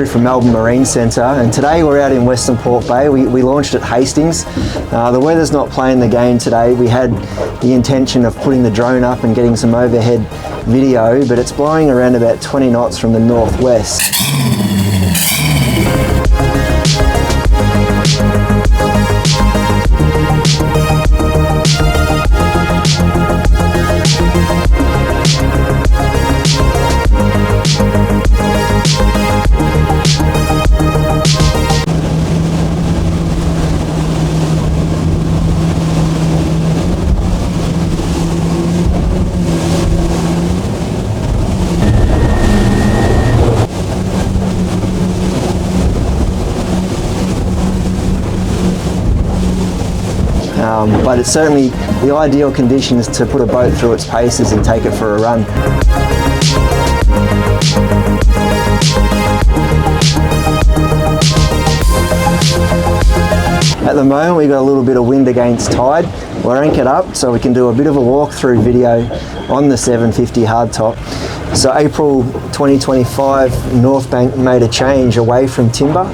Andrew from Melbourne Marine Centre, and today we're out in Western Port Bay. We launched at Hastings. The weather's not playing the game today. We had the intention of putting the drone up and getting some overhead video, but it's blowing around about 20 knots from the northwest. But it's certainly the ideal conditions to put a boat through its paces and take it for a run. At the moment we've got a little bit of wind against tide. We're anchored up so we can do a bit of a walkthrough video on the 750 hardtop. So April 2025, Northbank made a change away from timber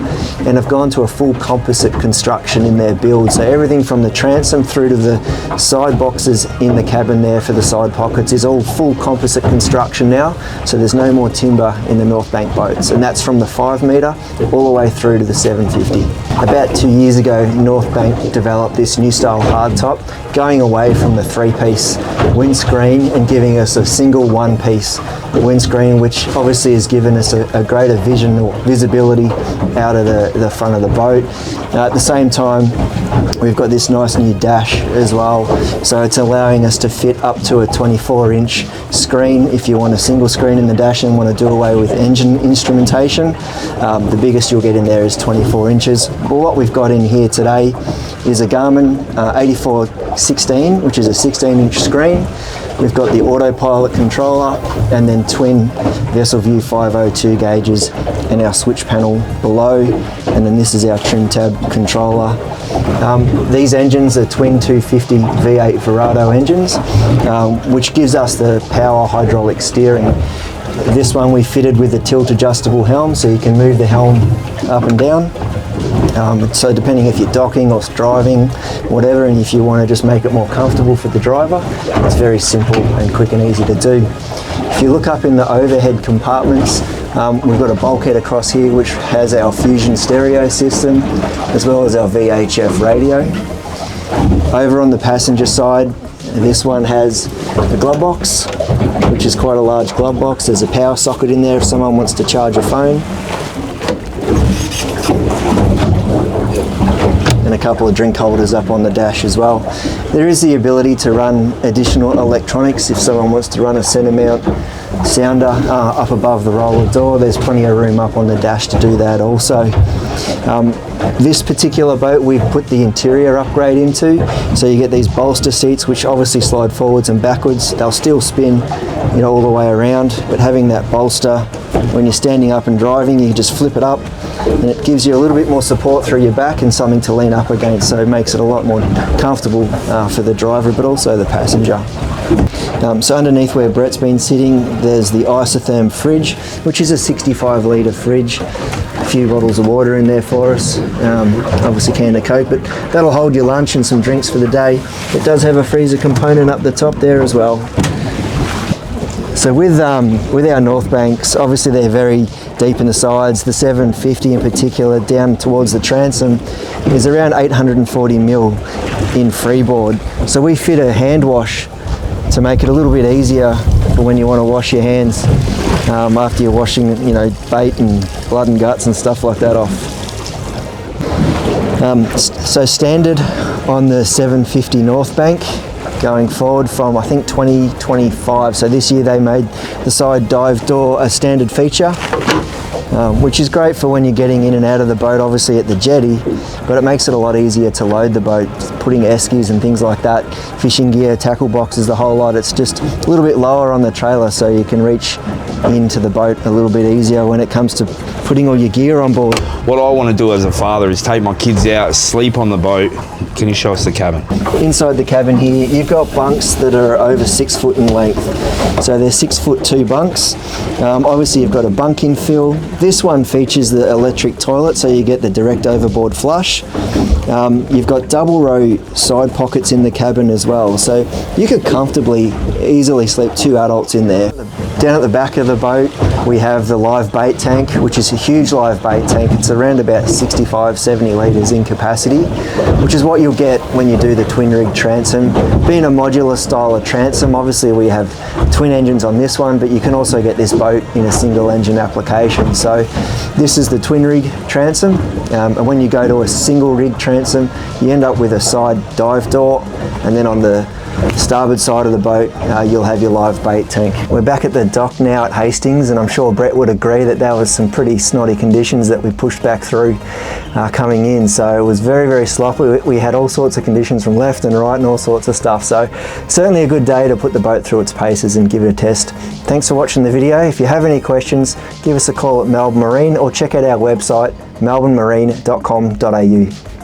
and have gone to a full composite construction in their build. So everything from the transom through to the side boxes in the cabin there for the side pockets is all full composite construction now. So there's no more timber in the Northbank boats, and that's from the 5 metre all the way through to the 750. About 2 years ago, Northbank developed this new style hardtop, going away from the 3-piece windscreen and giving us a single 1-piece windscreen, which obviously has given us a greater visibility out of the front of the boat. At the same time, we've got this nice new dash as well, so it's allowing us to fit up to a 24-inch screen if you want a single screen in the dash and want to do away with engine instrumentation. The biggest you'll get in there is 24 inches. Well, what we've got in here today is a Garmin 8416, which is a 16-inch screen. We've got the autopilot controller and then twin vessel view 502 gauges and our switch panel below, and then this is our trim tab controller. These engines are twin 250 V8 Verado engines, which gives us the power hydraulic steering. This one we fitted with a tilt adjustable helm, so you can move the helm up and down. So depending if you're docking or driving, whatever, and if you want to just make it more comfortable for the driver, it's very simple and quick and easy to do. If you look up in the overhead compartments, we've got a bulkhead across here which has our Fusion stereo system as well as our VHF radio. Over on the passenger side, this one has a glove box, which is quite a large glove box. There's a power socket in there if someone wants to charge a phone, and a couple of drink holders up on the dash as well. There is the ability to run additional electronics if someone wants to run a centre mount sounder up above the roller door. There's plenty of room up on the dash to do that also. This particular boat we've put the interior upgrade into, so you get these bolster seats which obviously slide forwards and backwards. They'll still spin, you know, all the way around, but having that bolster when you're standing up and driving, you just flip it up and it gives you a little bit more support through your back and something to lean up against, so it makes it a lot more comfortable for the driver but also the passenger. So underneath where Brett's been sitting, there's the isotherm fridge, which is a 65 litre fridge. A few bottles of water in there for us, obviously a can of Coke, but that'll hold your lunch and some drinks for the day. It does have a freezer component up the top there as well. So with our Northbanks, obviously they're very deep in the sides. The 750 in particular, down towards the transom, is around 840 mil in freeboard. So we fit a hand wash to make it a little bit easier for when you want to wash your hands after you're washing, you know, bait and blood and guts and stuff like that off. So standard on the 750 Northbank going forward from I think 2025. So this year they made the side dive door a standard feature, which is great for when you're getting in and out of the boat, obviously at the jetty, but it makes it a lot easier to load the boat, putting eskies and things like that, fishing gear, tackle boxes, the whole lot. It's just a little bit lower on the trailer so you can reach into the boat a little bit easier when it comes to putting all your gear on board. What I want to do as a father is take my kids out, sleep on the boat. Can you show us the cabin? Inside the cabin here, you've got bunks that are over 6 foot in length. So they're 6'2" bunks. Obviously you've got a bunk infill. This one features the electric toilet, so you get the direct overboard flush. You've got double row side pockets in the cabin as well, so you could comfortably, easily sleep 2 adults in there. Down at the back of the boat, we have the live bait tank, which is a huge live bait tank. It's around about 65-70 litres in capacity, which is what you'll get when you do the twin rig transom. Being a modular style of transom, obviously we have twin engines on this one, but you can also get this boat in a single engine application. So this is the twin rig transom, and when you go to a single rig transom, you end up with a side dive door, and then on the starboard side of the boat, you'll have your live bait tank. We're back at the dock now at Hastings, and I'm sure Brett would agree that there was some pretty snotty conditions that we pushed back through coming in. So it was very, very sloppy. We had all sorts of conditions from left and right and all sorts of stuff. So certainly a good day to put the boat through its paces and give it a test. Thanks for watching the video. If you have any questions, give us a call at Melbourne Marine or check out our website, melbournemarine.com.au.